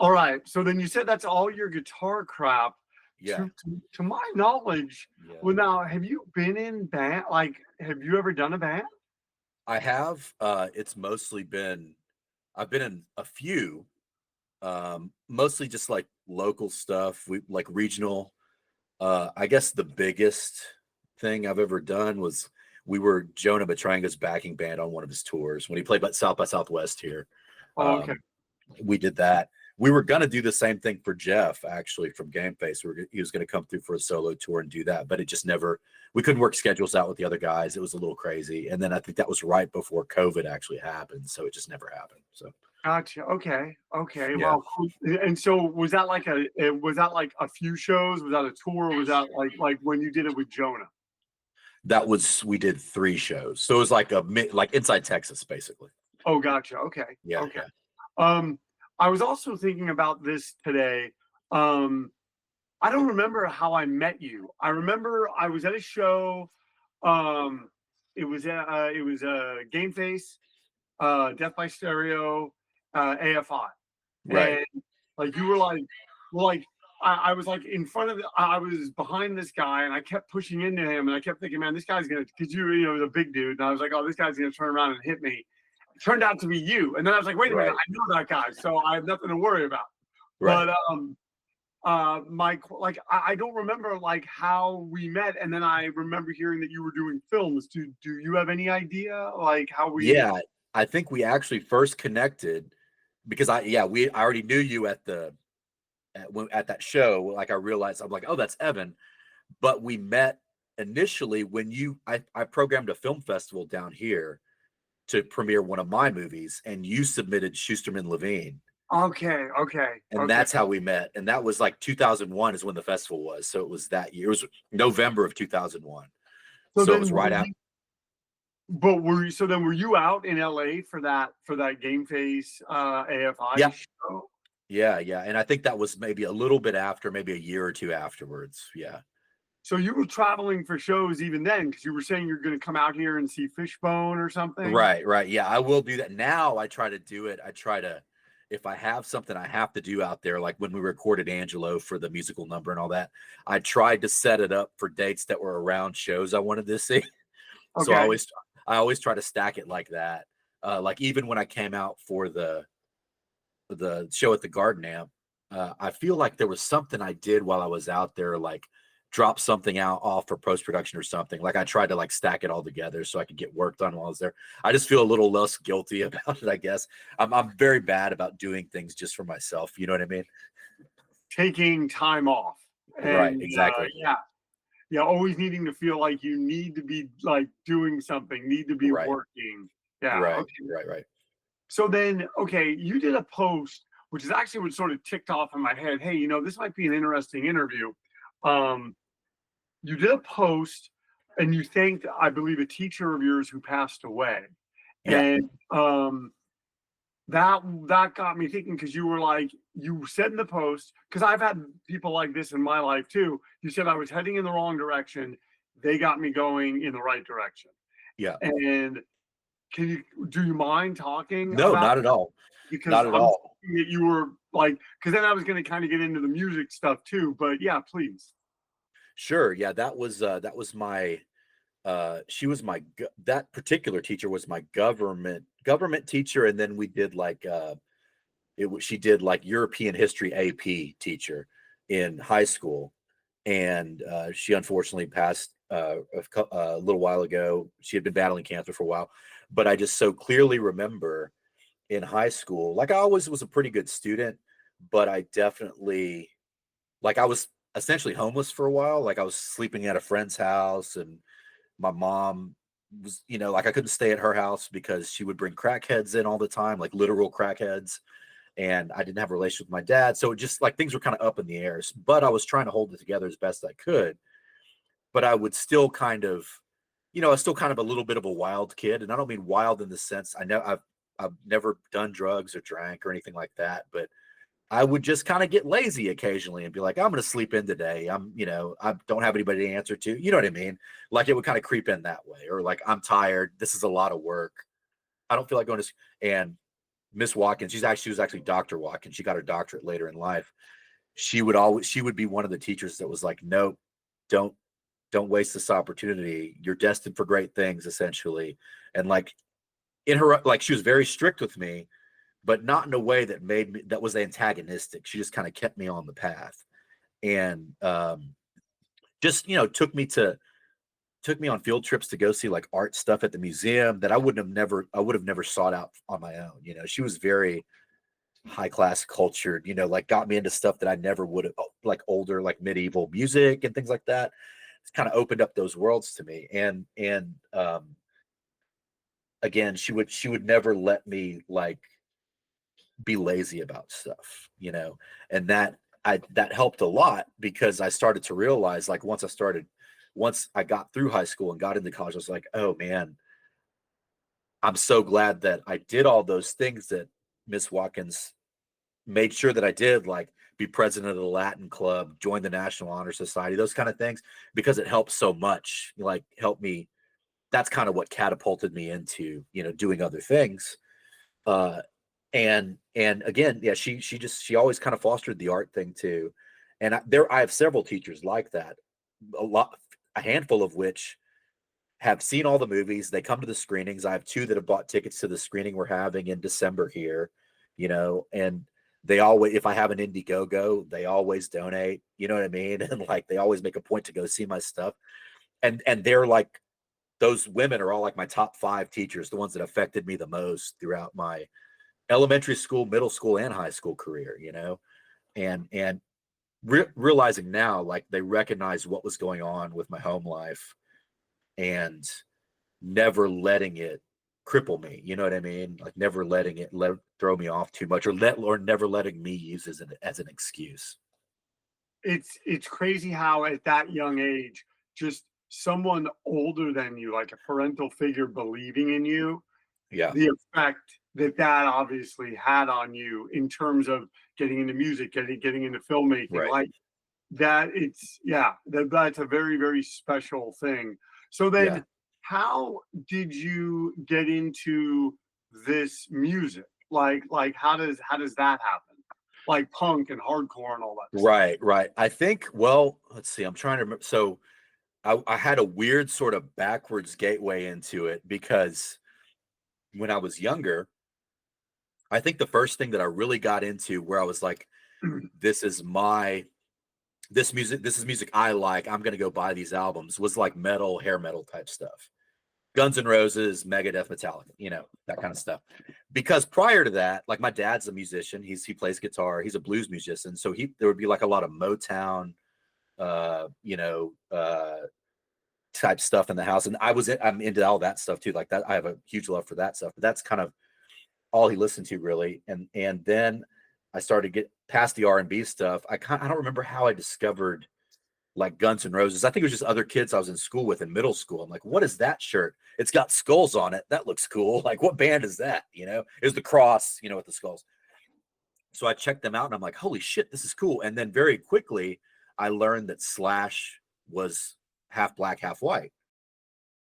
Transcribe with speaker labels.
Speaker 1: All right. So then you said that's all your guitar crap.
Speaker 2: Yeah.
Speaker 1: To my knowledge,
Speaker 2: Yeah.
Speaker 1: well, now have you been in band? Like, have you ever done a band?
Speaker 2: I have. It's mostly been, I've been in a few, mostly just like local stuff. We like regional. I guess the biggest thing I've ever done was we were Jonah Matranga's backing band on one of his tours when he played South by Southwest here.
Speaker 1: Oh, okay.
Speaker 2: We did that. We were going to do the same thing for Jeff, actually, from Game Face. He was going to come through for a solo tour and do that, but it just never, we couldn't work schedules out with the other guys. It was a little crazy. And then I think that was right before COVID actually happened. So it just never happened. So.
Speaker 1: Gotcha. Okay. Okay.
Speaker 2: Yeah.
Speaker 1: Well, cool. And so was that like a few shows? Was that a tour? Or was that like when you did it with Jonah?
Speaker 2: We did 3 shows. So it was like like inside Texas, basically.
Speaker 1: Oh, gotcha. Okay.
Speaker 2: Yeah.
Speaker 1: Okay. I was also thinking about this today. I don't remember how I met you. I remember I was at a show. It was Game Face, Death by Stereo, AFI,
Speaker 2: Right.
Speaker 1: and like you were like I was like in front of I was behind this guy, and I kept pushing into him, and I kept thinking, man, this guy's gonna, because you know, was a big dude, and I was like, oh, this guy's gonna turn around and hit me. It turned out to be you, and then I was like, wait a minute, I know that guy, so I have nothing to worry about.
Speaker 2: Right.
Speaker 1: But I don't remember like how we met, and then I remember hearing that you were doing films. Do you have any idea like how we?
Speaker 2: Yeah, I think we actually first connected because I already knew you at that show. Like I realized, I'm like, oh, that's Evan. But we met initially when I programmed a film festival down here to premiere one of my movies, and you submitted Schusterman Levine.
Speaker 1: Okay.
Speaker 2: And that's how we met. And that was like 2001 is when the festival was. So it was that year. It was November of 2001. So it was right out.
Speaker 1: But were you out in LA for that Game Face AFI show?
Speaker 2: Yeah. And I think that was maybe a little bit after, maybe a year or two afterwards. Yeah.
Speaker 1: So you were traveling for shows even then, because you were saying you're going to come out here and see Fishbone or something.
Speaker 2: Right. Yeah, I will do that. Now I try to do it. If I have something I have to do out there, like when we recorded Angelo for the musical number and all that, I tried to set it up for dates that were around shows I wanted to see. Okay. So I always try to stack it like that. Like even when I came out for the show at the Garden Amp, I feel like there was something I did while I was out there, like drop something off for post-production or something. Like I tried to like stack it all together so I could get work done while I was there. I just feel a little less guilty about it, I guess. I'm very bad about doing things just for myself. You know what I mean?
Speaker 1: Taking time off. And,
Speaker 2: right. Exactly.
Speaker 1: Yeah. Always needing to feel like you need to be like doing something, need to be working. Yeah.
Speaker 2: Right.
Speaker 1: Okay.
Speaker 2: Right.
Speaker 1: So then, okay, you did a post, which is actually what sort of ticked off in my head. Hey, this might be an interesting interview. You did a post and you thanked, I believe, a teacher of yours who passed away. Yeah. And that got me thinking, because you were like, you said in the post, because I've had people like this in my life too. You said I was heading in the wrong direction. They got me going in the right direction.
Speaker 2: Yeah.
Speaker 1: And do you mind talking?
Speaker 2: No, not at all.
Speaker 1: Because not at all. That you were like, because then I was going to kind of get into the music stuff too. But yeah, please.
Speaker 2: Sure. Yeah, that was my she was my that particular teacher was my government teacher, and then we did like she did like European history AP teacher in high school, and she unfortunately passed a little while ago. She had been battling cancer for a while, but I just so clearly remember in high school, like I always was a pretty good student, but I definitely, like I was essentially homeless for a while. Like I was sleeping at a friend's house, and my mom was, like I couldn't stay at her house because she would bring crackheads in all the time, like literal crackheads. And I didn't have a relationship with my dad. So it just like things were kind of up in the air, but I was trying to hold it together as best I could. But I would still kind of, I was still kind of a little bit of a wild kid. And I don't mean wild in the sense, I know I've never done drugs or drank or anything like that, but I would just kind of get lazy occasionally and be like, I'm going to sleep in today. I don't have anybody to answer to, you know what I mean? Like it would kind of creep in that way, or like, I'm tired. This is a lot of work. I don't feel like going to, and Miss Watkins, she was actually Dr. Watkins. She got her doctorate later in life. She would be one of the teachers that was like, nope, don't waste this opportunity. You're destined for great things, essentially. And like in her, like she was very strict with me, but not in a way that made me, that was antagonistic. She just kind of kept me on the path. And just, you know, took me on field trips to go see like art stuff at the museum that I would have never sought out on my own. You know, she was very high class cultured, you know, like got me into stuff that I never would have, like older, like medieval music and things like that. It's kind of opened up those worlds to me. And again, she would never let me like be lazy about stuff, you know, and that helped a lot, because I started to realize, like, once I got through high school and got into college, I was like, oh man, I'm so glad that I did all those things that Miss Watkins made sure that I did, like be president of the Latin Club, join the National Honor Society, those kind of things, because it helped so much, like helped me. That's kind of what catapulted me into, you know, doing other things. And again, yeah, she always kind of fostered the art thing too. And I have several teachers like that, a handful of which have seen all the movies. They come to the screenings. I have two that have bought tickets to the screening we're having in December here, you know, and they always, if I have an Indiegogo, they always donate, you know what I mean? And like, they always make a point to go see my stuff. And they're like, those women are all like my top 5 teachers, the ones that affected me the most throughout my elementary school, middle school, and high school career, you know, and realizing now, like, they recognize what was going on with my home life and never letting it cripple me. You know what I mean? Like never letting it throw me off too much, or never letting me use as an excuse.
Speaker 1: It's crazy how at that young age, just someone older than you, like a parental figure believing in you,
Speaker 2: Yeah.
Speaker 1: the effect that obviously had on you in terms of getting into music, getting into filmmaking,
Speaker 2: Right.
Speaker 1: like that. That's a very, very special thing. So then,
Speaker 2: Yeah.
Speaker 1: how did you get into this music? Like how does that happen? Like punk and hardcore and all that stuff.
Speaker 2: Right. I think, well, let's see. I'm trying to remember. So I had a weird sort of backwards gateway into it, because when I was younger, I think the first thing that I really got into, where I was like, this is music I like, I'm going to go buy these albums, was like metal, hair metal type stuff. Guns N' Roses, Megadeth, Metallica, you know, that kind of stuff. Because prior to that, like, my dad's a musician. He plays guitar. He's a blues musician. So there would be like a lot of Motown, you know, type stuff in the house. And I'm into all that stuff too. Like that, I have a huge love for that stuff. But that's kind of all he listened to, really. And then I started to get past the R&B stuff. I don't remember how I discovered like Guns N' Roses. I think it was just other kids I was in school with in middle school. I'm like, what is that shirt? It's got skulls on it. That looks cool. Like, what band is that? You know, it was the cross, you know, with the skulls. So I checked them out and I'm like, holy shit, this is cool. And then very quickly I learned that Slash was half black, half white.